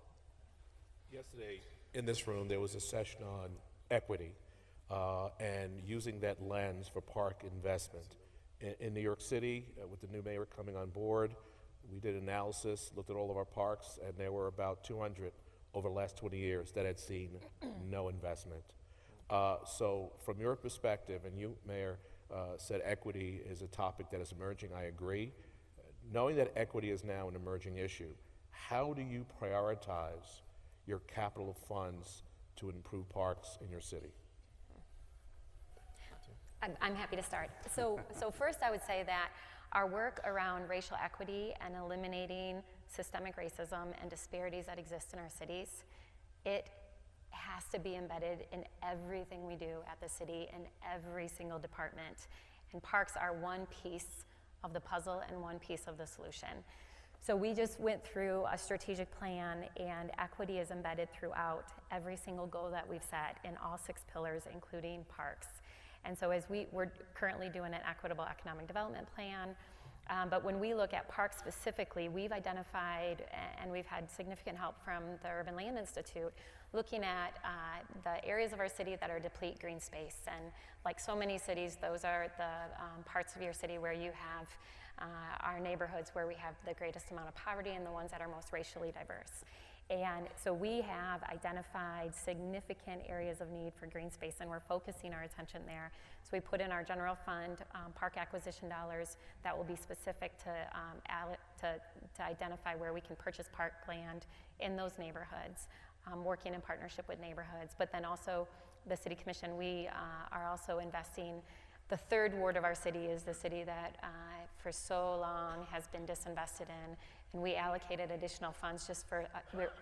A: Yesterday in this room, there was a session on equity and using that lens for park investment. In New York City, with the new mayor coming on board, we did analysis, looked at all of our parks, and there were about 200 over the last 20 years that had seen no investment. So from your perspective, and you, Mayor, said equity is a topic that is emerging, I agree. Knowing that equity is now an emerging issue, how do you prioritize your capital funds to improve parks in your city?
C: I'm happy to start. So first I would say that our work around racial equity and eliminating systemic racism and disparities that exist in our cities, it has to be embedded in everything we do at the city, in every single department. And parks are one piece of the puzzle and one piece of the solution. So we just went through a strategic plan, and equity is embedded throughout every single goal that we've set in all 6 pillars, including parks. And so as we're currently doing an equitable economic development plan, but when we look at parks specifically, we've identified, and we've had significant help from the Urban Land Institute, looking at the areas of our city that are deplete green space. And like so many cities, those are the parts of your city where you have our neighborhoods where we have the greatest amount of poverty and the ones that are most racially diverse. And so we have identified significant areas of need for green space, and we're focusing our attention there. So we put in our general fund park acquisition dollars that will be specific to identify where we can purchase park land in those neighborhoods, working in partnership with neighborhoods. But then also the City Commission, we are also investing. The 3rd ward of our city is the city that for so long has been disinvested in, and we allocated additional funds just for,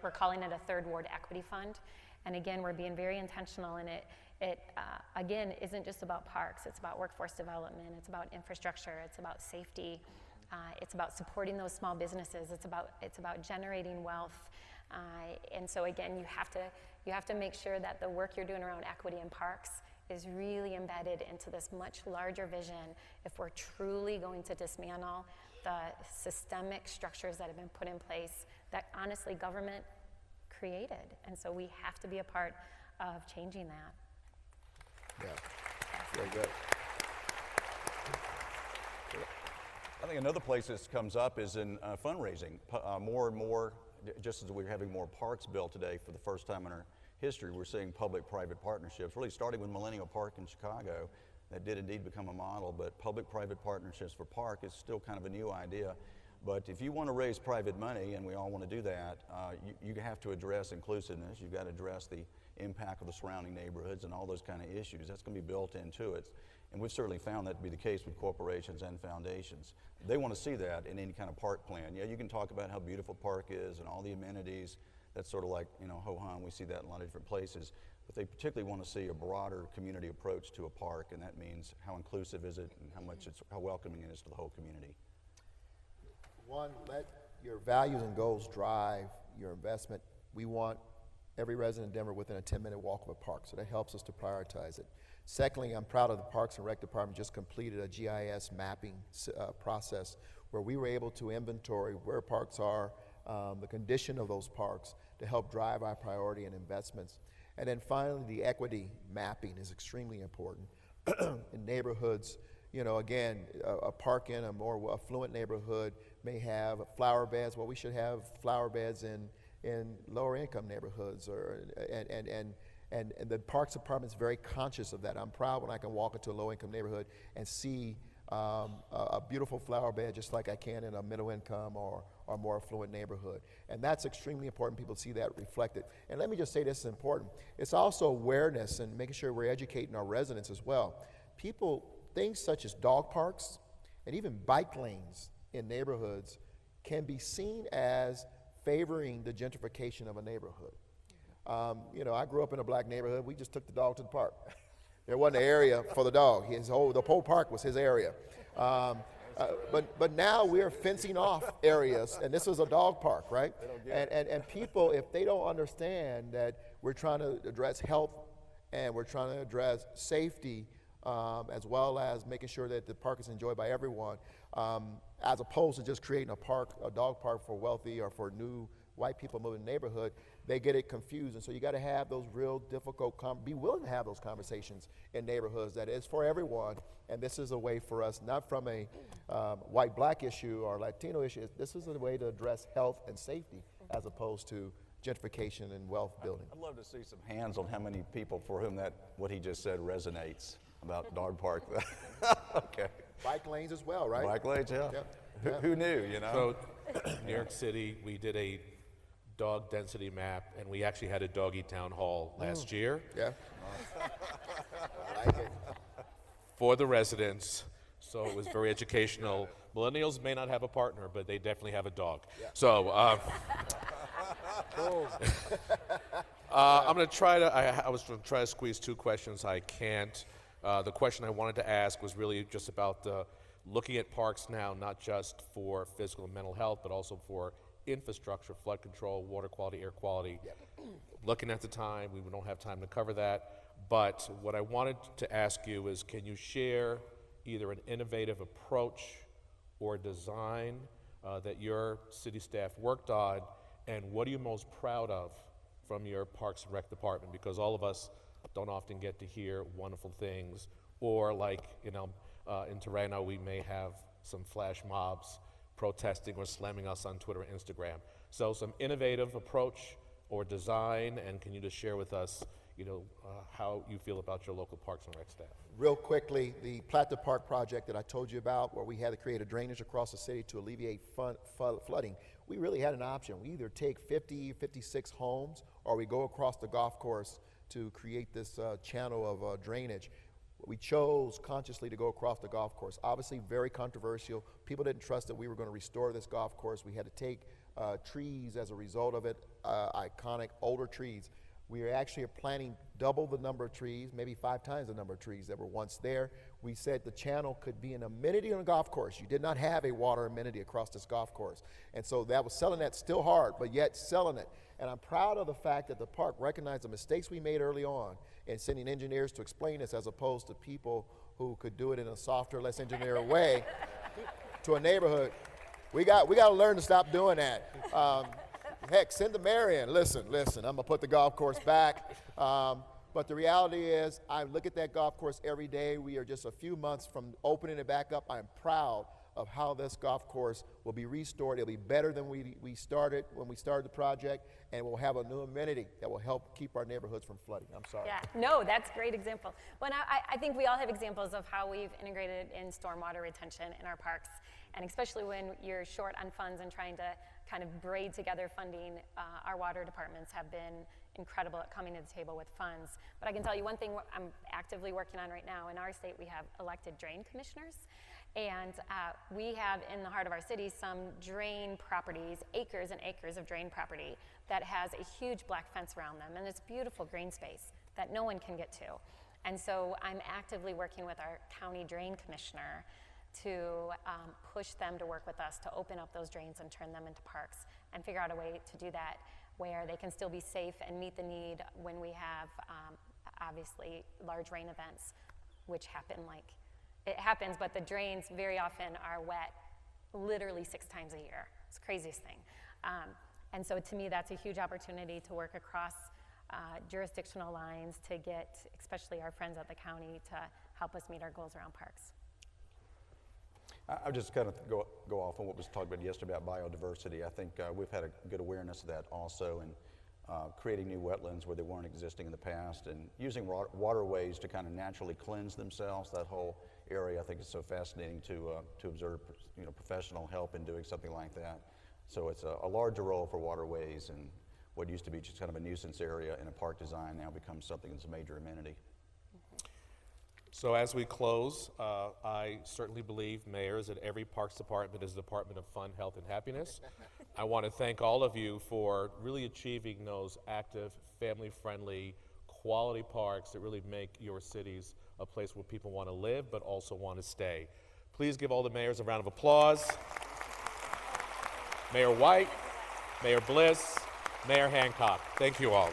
C: we're calling it a 3rd ward equity fund. And again, we're being very intentional in it. It, again, isn't just about parks, it's about workforce development, it's about infrastructure, it's about safety, it's about supporting those small businesses, it's about generating wealth. And so again, you have to make sure that the work you're doing around equity in parks is really embedded into this much larger vision if we're truly going to dismantle the systemic structures that have been put in place that honestly government created. And so we have to be a part of changing that.
B: Yeah, very good.
D: I think another place this comes up is in fundraising. More and more, just as we're having more parks built today for the first time in our history, we're seeing public-private partnerships, really starting with Millennial Park in Chicago. That did indeed become a model, but public-private partnerships for park is still kind of a new idea. But if you want to raise private money, and we all want to do that, you have to address inclusiveness. You've got to address the impact of the surrounding neighborhoods and all those kind of issues. That's going to be built into it. And we've certainly found that to be the case with corporations and foundations. They want to see that in any kind of park plan. Yeah, you can talk about how beautiful park is and all the amenities. That's sort of like, ho-hum, we see that in a lot of different places. But they particularly want to see a broader community approach to a park, and that means how inclusive is it and how welcoming it is to the whole community.
B: One, let your values and goals drive your investment. We want every resident in Denver within a 10-minute walk of a park, so that helps us to prioritize it. Secondly, I'm proud of the Parks and Rec Department just completed a GIS mapping process where we were able to inventory where parks are, the condition of those parks to help drive our priority and investments. And then finally, the equity mapping is extremely important. In neighborhoods, again, a park in a more affluent neighborhood may have flower beds. Well, we should have flower beds in lower income neighborhoods, and the Parks Department is very conscious of that. I'm proud when I can walk into a low income neighborhood and see a beautiful flower bed just like I can in a middle income or more affluent neighborhood. And that's extremely important. People see that reflected. And let me just say this is important. It's also awareness and making sure we're educating our residents as well. Things such as dog parks and even bike lanes in neighborhoods can be seen as favoring the gentrification of a neighborhood. I grew up in a black neighborhood. We just took the dog to the park. There wasn't an area for the dog. The whole park was his area. But now we're fencing off areas, and this is a dog park, right? And people, if they don't understand that we're trying to address health and we're trying to address safety, as well as making sure that the park is enjoyed by everyone, as opposed to just creating a dog park for wealthy or for new white people moving in the neighborhood, they get it confused. And so you got to have those real difficult, be willing to have those conversations in neighborhoods that is for everyone. And this is a way for us, not from a white-black issue or Latino issue, this is a way to address health and safety as opposed to gentrification and wealth building.
D: I'd love to see some hands on how many people for whom what he just said resonates about dog park. Okay.
B: Bike lanes as well, right?
D: Bike lanes, yeah.
B: Yeah.
D: Who knew,
A: So, New York City, we did a dog density map, and we actually had a doggy town hall last year.
B: Yeah. I like it.
A: For the residents, so it was very educational. Millennials may not have a partner, but they definitely have a dog. Yeah. So, I'm going to try to, I was going to try to squeeze two questions. I can't. The question I wanted to ask was really just about looking at parks now, not just for physical and mental health, but also for infrastructure, flood control, water quality, air quality. Yep. Looking at the time, we don't have time to cover that. But what I wanted to ask you is, can you share either an innovative approach or design that your city staff worked on, and what are you most proud of from your Parks and Rec department? Because all of us don't often get to hear wonderful things, or like, in Toronto, we may have some flash mobs protesting or slamming us on Twitter and Instagram. So some innovative approach or design, and can you just share with us, how you feel about your local Parks and Rec staff?
B: Real quickly, the Platte Park project that I told you about, where we had to create a drainage across the city to alleviate flooding, we really had an option. We either take 56 homes, or we go across the golf course to create this channel of drainage. We chose consciously to go across the golf course. Obviously very controversial. People didn't trust that we were going to restore this golf course. We had to take trees as a result of it, iconic older trees. We are actually planting double the number of trees, maybe 5 times the number of trees that were once there. We said the channel could be an amenity on a golf course. You did not have a water amenity across this golf course. And so that was selling that still hard, but yet selling it. And I'm proud of the fact that the park recognized the mistakes we made early on in sending engineers to explain this, as opposed to people who could do it in a softer, less engineered way to a neighborhood. We got to learn to stop doing that. Heck, send the mayor in. Listen, I'm going to put the golf course back. But the reality is, I look at that golf course every day. We are just a few months from opening it back up. I'm proud of how this golf course will be restored. It'll be better than we started when we started the project, and we'll have a new amenity that will help keep our neighborhoods from flooding. I'm sorry.
C: Yeah, no, that's a great example. Well, I think we all have examples of how we've integrated in stormwater retention in our parks, and especially when you're short on funds and trying to kind of braid together funding, our water departments have been incredible at coming to the table with funds. But I can tell you one thing I'm actively working on right now. In our state, we have elected drain commissioners. And we have in the heart of our city some drain properties, acres and acres of drain property that has a huge black fence around them, and it's beautiful green space that no one can get to. And so I'm actively working with our county drain commissioner to push them to work with us to open up those drains and turn them into parks and figure out a way to do that where they can still be safe and meet the need when we have obviously large rain events, which happen it happens, but the drains very often are wet literally 6 times a year. It's the craziest thing. And so to me, that's a huge opportunity to work across jurisdictional lines to get, especially our friends at the county, to help us meet our goals around parks.
D: I'll just kind of go off on what was talked about yesterday about biodiversity. I think we've had a good awareness of that also, and creating new wetlands where they weren't existing in the past, and using waterways to kind of naturally cleanse themselves. That whole area, I think, is so fascinating to observe, professional help in doing something like that. So it's a larger role for waterways, and what used to be just kind of a nuisance area in a park design now becomes something that's a major amenity.
A: So as we close, I certainly believe mayors at every parks department is a department of fun, health, and happiness. I want to thank all of you for really achieving those active, family-friendly, quality parks that really make your cities a place where people want to live but also want to stay. Please give all the mayors a round of applause. Mayor White, Mayor Bliss, Mayor Hancock. Thank you all.